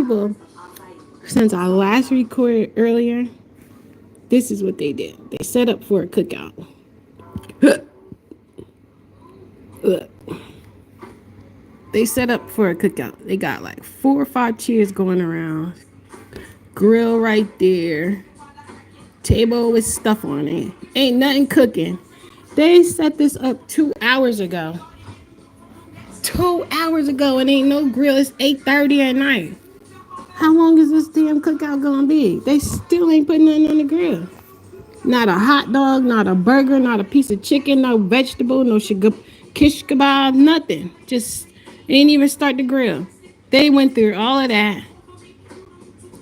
people, since I last recorded earlier, this is what they did. They set up for a cookout. They set up for a cookout. They got like 4 or 5 chairs going around, grill right there, table with stuff on it. Ain't nothing cooking. They set this up 2 hours ago. 2 hours ago, and ain't no grill. It's 8:30 at night. How long is this damn cookout gonna be? They still ain't putting nothing on the grill. Not a hot dog, not a burger, not a piece of chicken, no vegetable, no kish kebab, nothing. Just ain't even start the grill. They went through all of that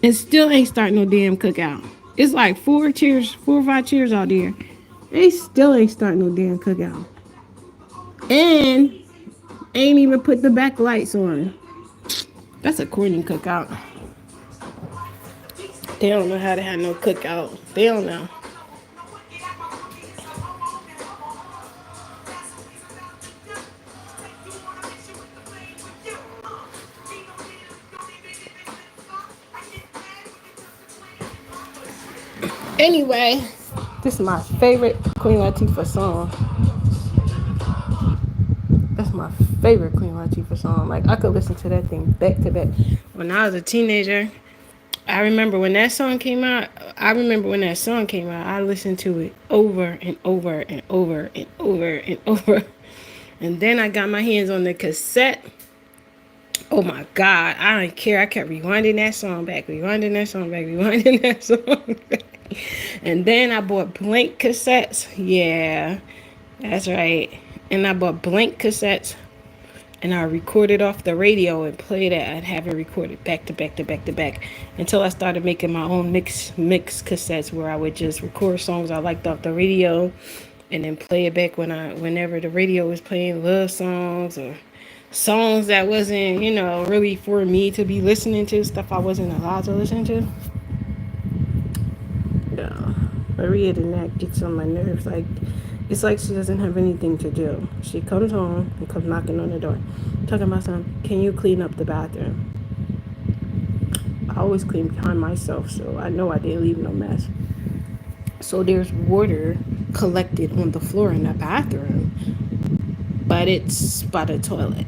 and still ain't starting no damn cookout. It's like 4 or 5 chairs out there. They still ain't starting no damn cookout. And ain't even put the back lights on. That's a corny cookout. They don't know how to have no cookout. They don't know. Anyway, this is my favorite Queen Latifah song. That's my favorite Queen Latifah song. Like, I could listen to that thing back to back. When I was a teenager, I remember when that song came out. I listened to it over and over and over and over and over. And then I got my hands on the cassette. Oh my God, I don't care. I kept rewinding that song back. And then I bought blank cassettes. Yeah, that's right. And I bought blank cassettes. And I recorded off the radio and played it. I'd have it recorded back to back to back to back until I started making my own mix cassettes where I would just record songs I liked off the radio and then play it back whenever the radio was playing love songs or songs that wasn't, really for me to be listening to, stuff I wasn't allowed to listen to. Yeah, Maria and that gets on my nerves. Like, it's like she doesn't have anything to do. She comes home and comes knocking on the door, talking about something. Can you clean up the bathroom? I always clean behind myself, so I know I didn't leave no mess. So there's water collected on the floor in the bathroom, but it's by the toilet.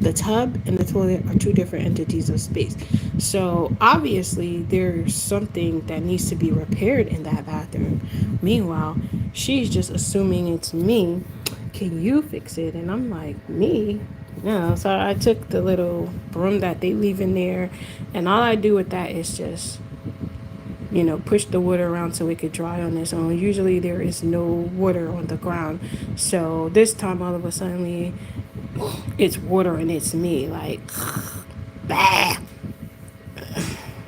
The tub and the toilet are two different entities of space. So obviously there's something that needs to be repaired in that bathroom. Meanwhile, she's just assuming it's me. Can you fix it? And I'm like, me? No. So I took the little broom that they leave in there, and all I do with that is just push the water around so it could dry on its own. Usually there is no water on the ground. So this time all of a sudden it's water and it's me. Like, bah.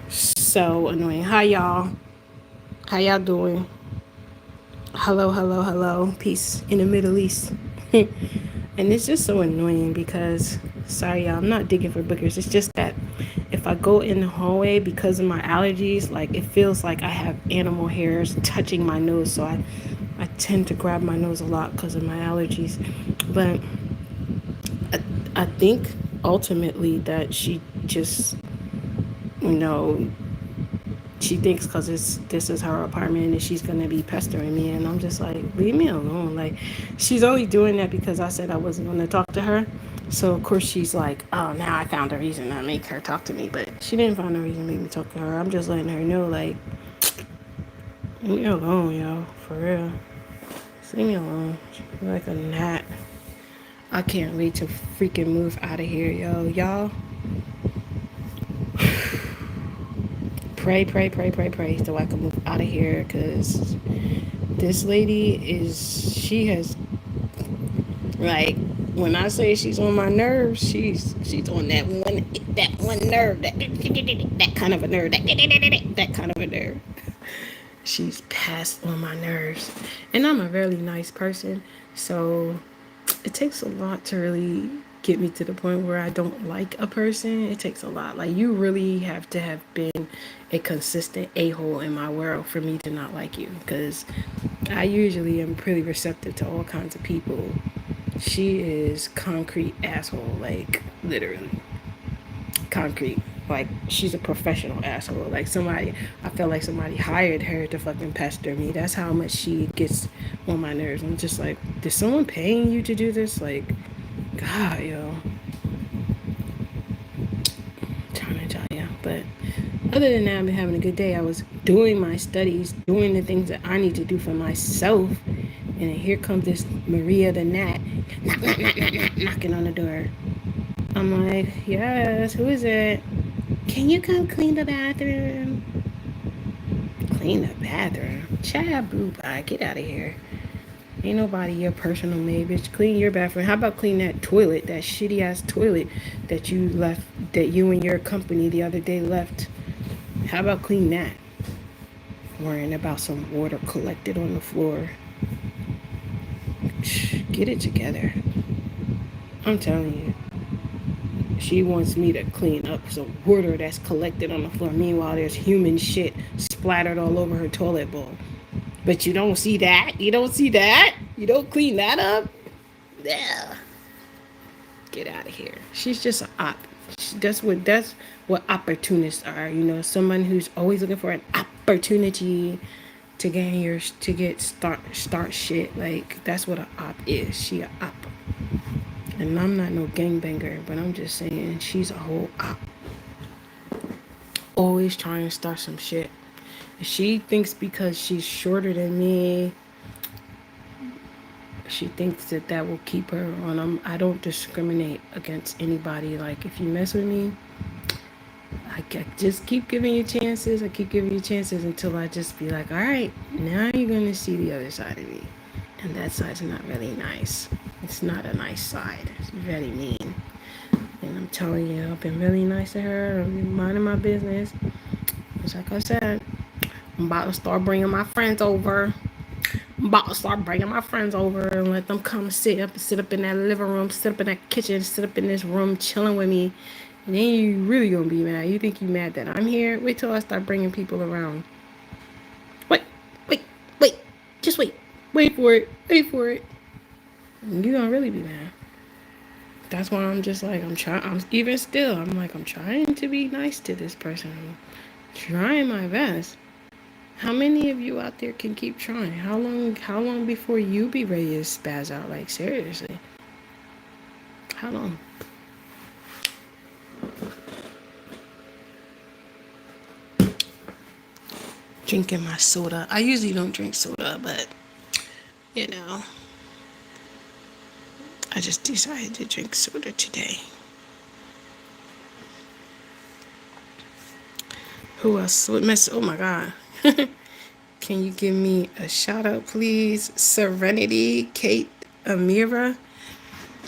So annoying. How y'all doing? Hello. Peace in the Middle East. And it's just so annoying because, sorry y'all, I'm not digging for boogers. It's just that if I go in the hallway because of my allergies, like, it feels like I have animal hairs touching my nose. So I tend to grab my nose a lot because of my allergies. But I think ultimately that she just, she thinks because this is her apartment and she's going to be pestering me. And I'm just like, leave me alone. Like, she's only doing that because I said I wasn't going to talk to her. So, of course, she's like, oh, now I found a reason to make her talk to me. But she didn't find a reason to make me talk to her. I'm just letting her know, like, leave me alone, yo. For real. Just leave me alone. She's like a gnat. I can't wait to freaking move out of here, yo. Y'all. Pray so I can move out of here, because this lady she has, like, when I say she's on my nerves, she's on that one nerve, that kind of a nerve, that kind of a nerve. She's passed on my nerves. And I'm a really nice person, so it takes a lot to really get me to the point where I don't like a person. It takes a lot. Like, you really have to have been a consistent a-hole in my world for me to not like you, because I usually am pretty receptive to all kinds of people. She is concrete asshole, like, literally concrete. Like, she's a professional asshole. Like, somebody, I felt like somebody hired her to fucking pester me. That's how much she gets on my nerves. I'm just like, did someone paying you to do this? Like, God, yo. I'm trying to tell you. But other than that, I've been having a good day. I was doing my studies, doing the things that I need to do for myself. And then here comes this Maria the Gnat, knocking on the door. I'm like, yes, who is it? Can you come clean the bathroom? Clean the bathroom? Chad, boo, bye. Get out of here. Ain't nobody your personal maid, bitch. Clean your bathroom. How about clean that toilet, that shitty ass toilet that you left, that you and your company the other day left? How about clean that? Worrying about some water collected on the floor. Get it together. I'm telling you. She wants me to clean up some water that's collected on the floor. Meanwhile, there's human shit splattered all over her toilet bowl. But you don't see that? You don't see that? You don't clean that up? Yeah. Get out of here. She's just an op. That's what opportunists are. You know, someone who's always looking for an opportunity to start shit. Like, that's what an op is. She a op. And I'm not no gangbanger, but I'm just saying she's a whole op. Always trying to start some shit. She thinks because she's shorter than me, she thinks that will keep her on. I don't discriminate against anybody. Like, if you mess with me, I just keep giving you chances. I keep giving you chances until I just be like, all right, now you're going to see the other side of me. And that side's not really nice. It's not a nice side. It's very mean. And I'm telling you, I've been really nice to her. I've been minding my business. Just like I said, I'm about to start bringing my friends over. And let them come sit up in that living room, sit up in that kitchen, sit up in this room chilling with me. And then you really gonna be mad. You think you mad that I'm here? Wait till I start bringing people around. Wait, wait, wait. Just wait. Wait for it. Wait for it. And you gonna really be mad. That's why I'm just like, I'm trying to be nice to this person. I'm trying my best. How many of you out there can keep trying? How long before you be ready to spaz out? Like, seriously. How long? Drinking my soda. I usually don't drink soda, but you know, I just decided to drink soda today. Who else? Oh my God. Can you give me a shout out, please? Serenity, Kate, Amira.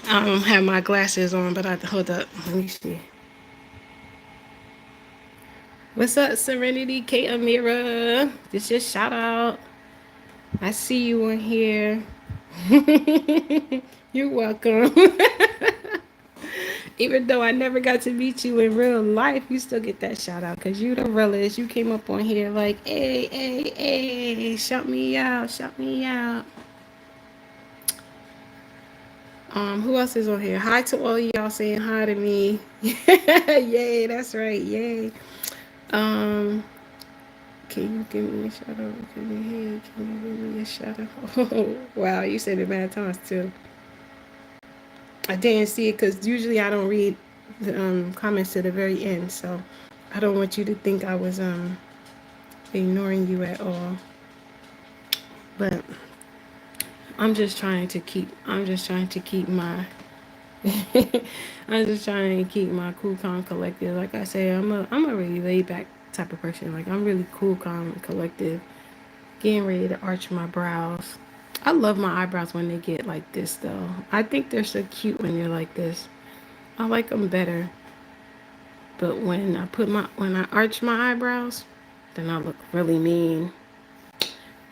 I don't have my glasses on, but hold up. Let me see. What's up, Serenity, Kate, Amira? This is your shout out. I see you on here. You're welcome. Even though I never got to meet you in real life, you still get that shout out because you the realest. You came up on here like, hey, hey, hey, shout me out, shout me out. Who else is on here? Hi to all y'all saying hi to me. Yay, that's right, yay. Can you give me a shout out? Can you give me a shout out? Oh, wow, you said it mad times too. I didn't see it because usually I don't read the comments to the very end, so I don't want you to think I was ignoring you at all. But I'm just trying to keep my I'm just trying to keep my cool, calm, collective. Like I say, I'm a really laid back type of person. Like, I'm really cool, calm, and collective. Getting ready to arch my brows. I love my eyebrows when they get like this, though. I think they're so cute when they're like this. I like them better. But when I arch my eyebrows, then I look really mean.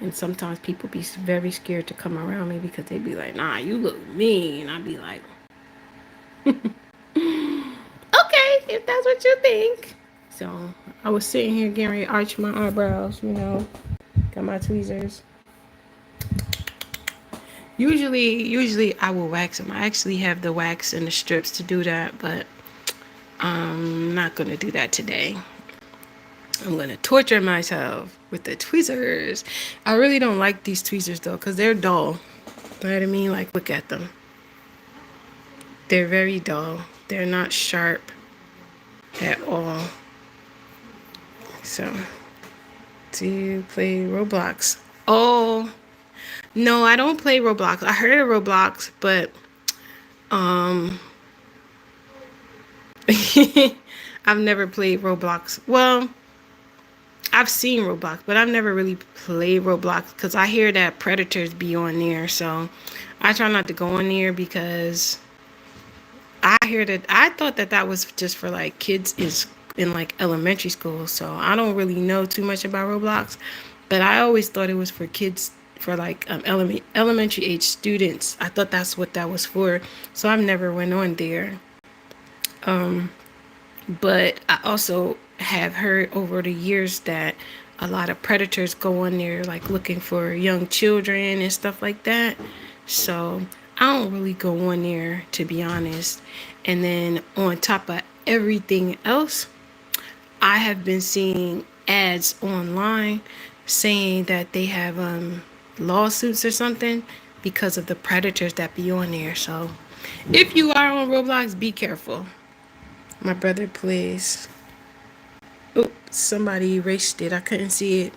And sometimes people be very scared to come around me because they be like, nah, you look mean. I be like, okay, if that's what you think. So I was sitting here getting ready to arch my eyebrows, got my tweezers. Usually I will wax them. I actually have the wax and the strips to do that, but I'm not going to do that today. I'm going to torture myself with the tweezers. I really don't like these tweezers though, because they're dull. You know what I mean? Like, look at them. They're very dull. They're not sharp at all. So, do you play Roblox? Oh, no, I don't play Roblox. I heard of Roblox, but um I've never played Roblox. Well, I've seen Roblox, but I've never really played Roblox because I hear that predators be on there. So I try not to go on there because I hear that I thought that that was just for like kids is in like elementary school. So I don't really know too much about Roblox, but I always thought it was for kids for like elementary age students. I thought that's what that was for. So I've never went on there. Um, but I also have heard over the years that a lot of predators go on there like looking for young children and stuff like that. So I don't really go on there to be honest. And then on top of everything else, I have been seeing ads online saying that they have lawsuits or something because of the predators that be on there. So if you are on Roblox, be careful. My brother plays. Oops, somebody erased it. I couldn't see it.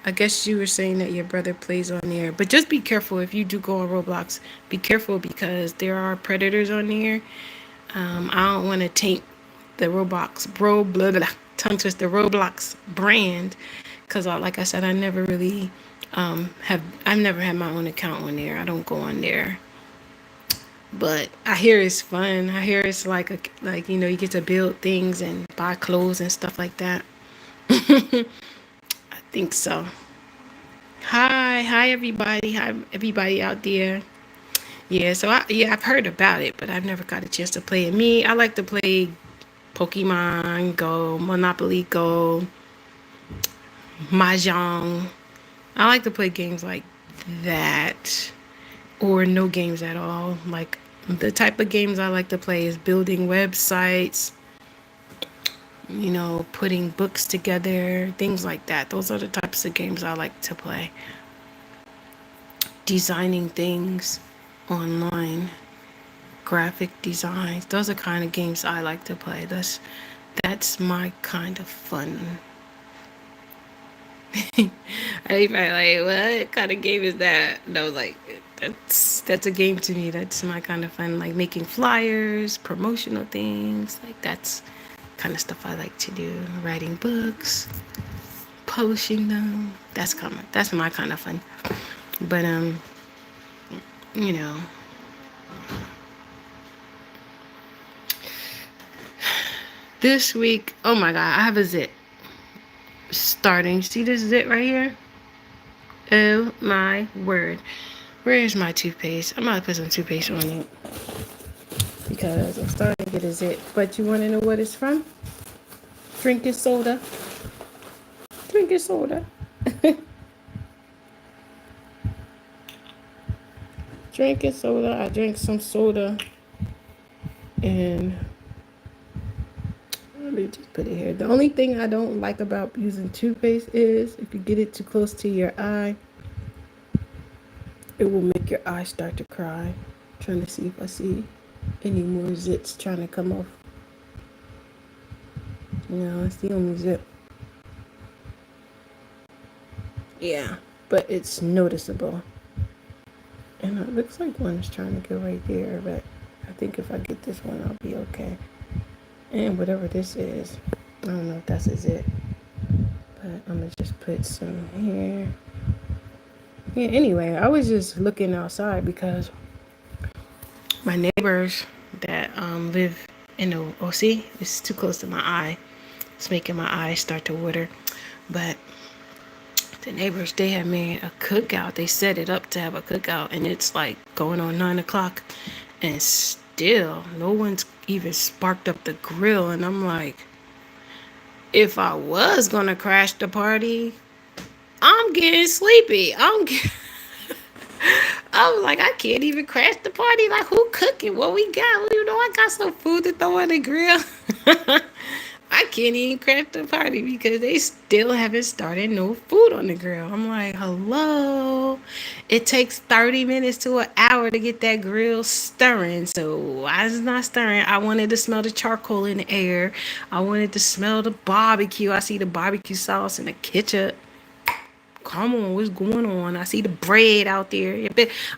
I guess you were saying that your brother plays on there. But just be careful if you do go on Roblox. Be careful because there are predators on there. I don't want to taint the Roblox, blah, blah, tongue twist, the Roblox brand. Because, like I said, I never really I've never had my own account on there. I don't go on there. But I hear it's fun. I hear it's like you get to build things and buy clothes and stuff like that. I think so. Hi everybody. Hi everybody out there. Yeah, so I've heard about it, but I've never got a chance to play it. Me, I like to play Pokemon Go, Monopoly Go, Mahjong. I like to play games like that or no games at all. Like the type of games I like to play is building websites, putting books together, things like that. Those are the types of games I like to play. Designing things online, graphic designs. Those are kind of games I like to play. That's my kind of fun. I like, what kind of game is that? No, like that's a game to me. That's my kind of fun. Like making flyers, promotional things. Like that's kind of stuff I like to do. Writing books, publishing them. That's my kind of fun. But you know, this week, oh my god, I have a zit starting. See this zit right here? Oh my word. Where is my toothpaste? I'm gonna put some toothpaste on it because I'm starting to get a zit. But you want to know what it's from? Drinking soda. Drinking soda. Drinking soda. I drank some soda and let me just put it here. The only thing I don't like about using toothpaste is if you get it too close to your eye, it will make your eye start to cry. I'm trying to see if I see any more zits trying to come off. No, it's the only zit. Yeah, but it's noticeable. And it looks like one is trying to go right there, but I think if I get this one, I'll be okay. And whatever this is, I don't know if that's a zit, but I'm gonna just put some here. Yeah, anyway, I was just looking outside because my neighbors that live in the OC, it's too close to my eye. It's making my eyes start to water. But the neighbors, they have made a cookout. They set it up to have a cookout, and it's like going on 9 o'clock, and still no one's even sparked up the grill. And I'm like, if I was gonna crash the party, I'm getting sleepy. I was like, I can't even crash the party. Like, who cooking? What we got? Well, I got some food to throw on the grill. I can't even crash the party because they still haven't started no food on the grill. I'm like, hello. It takes 30 minutes to an hour to get that grill stirring. So why is it not stirring? I wanted to smell the charcoal in the air. I wanted to smell the barbecue. I see the barbecue sauce and the ketchup. Come on, what's going on? I see the bread out there.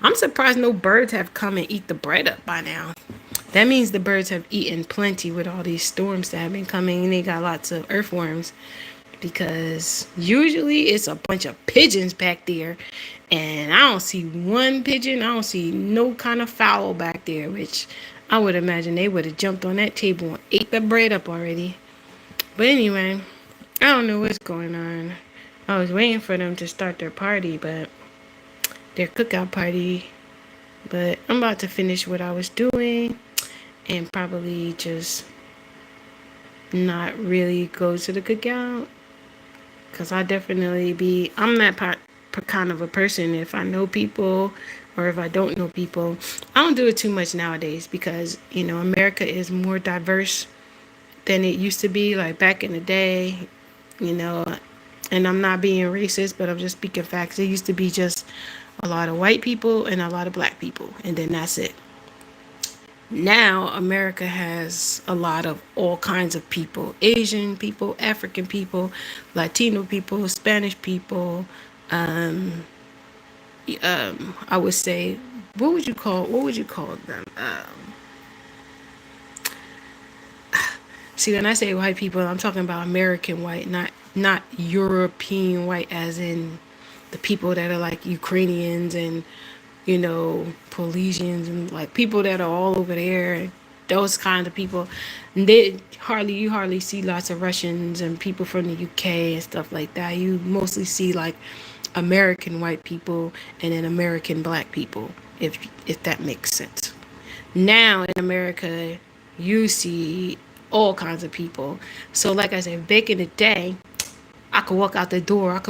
I'm surprised no birds have come and eat the bread up by now. That means the birds have eaten plenty with all these storms that have been coming, and they got lots of earthworms. Because usually it's a bunch of pigeons back there, and I don't see one pigeon. I don't see no kind of fowl back there, which I would imagine they would have jumped on that table and ate the bread up already. But anyway, I don't know what's going on. I was waiting for them to start their cookout party. But I'm about to finish what I was doing and probably just not really go to the cookout. Because I'm that kind of a person. If I know people or if I don't know people, I don't do it too much nowadays because, America is more diverse than it used to be. Like back in the day, you know, and I'm not being racist, but I'm just speaking facts. It used to be just a lot of white people and a lot of black people, and then that's it. Now America has a lot of all kinds of people: Asian people, African people, Latino people, Spanish people. Um, I would say, what would you call them? See, when I say white people, I'm talking about American white, not European white, as in the people that are like Ukrainians and Polynesians and like people that are all over there. Those kind of people. And you hardly see lots of Russians and people from the UK and stuff like that. You mostly see like American white people and then American black people, if that makes sense. Now in America, you see all kinds of people. So like I said, back in the day, I could walk out the door.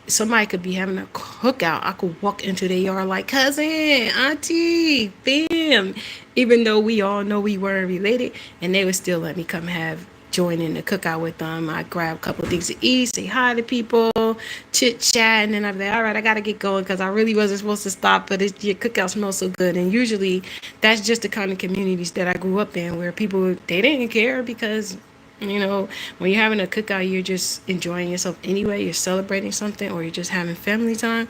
Somebody could be having a cookout. I could walk into their yard like, cousin, auntie, bam. Even though we all know we weren't related, and they would still let me join in the cookout with them. I grab a couple of things to eat, say hi to people, chit chat, and then I'd be like, all right, I gotta get going because I really wasn't supposed to stop, but your cookout smells so good. And usually, that's just the kind of communities that I grew up in, where people they didn't care because when you're having a cookout, you're just enjoying yourself anyway. You're celebrating something, or you're just having family time.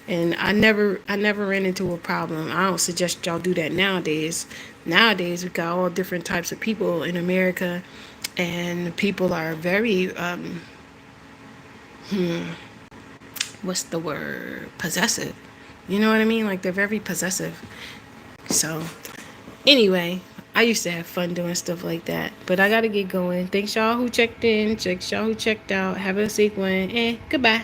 And I never ran into a problem. I don't suggest y'all do that nowadays. Nowadays, we got all different types of people in America, and people are very what's the word? Possessive. You know what I mean? Like they're very possessive. So anyway, I used to have fun doing stuff like that. But I gotta get going. Thanks y'all who checked in. Thanks y'all who checked out. Have a safe one. And goodbye.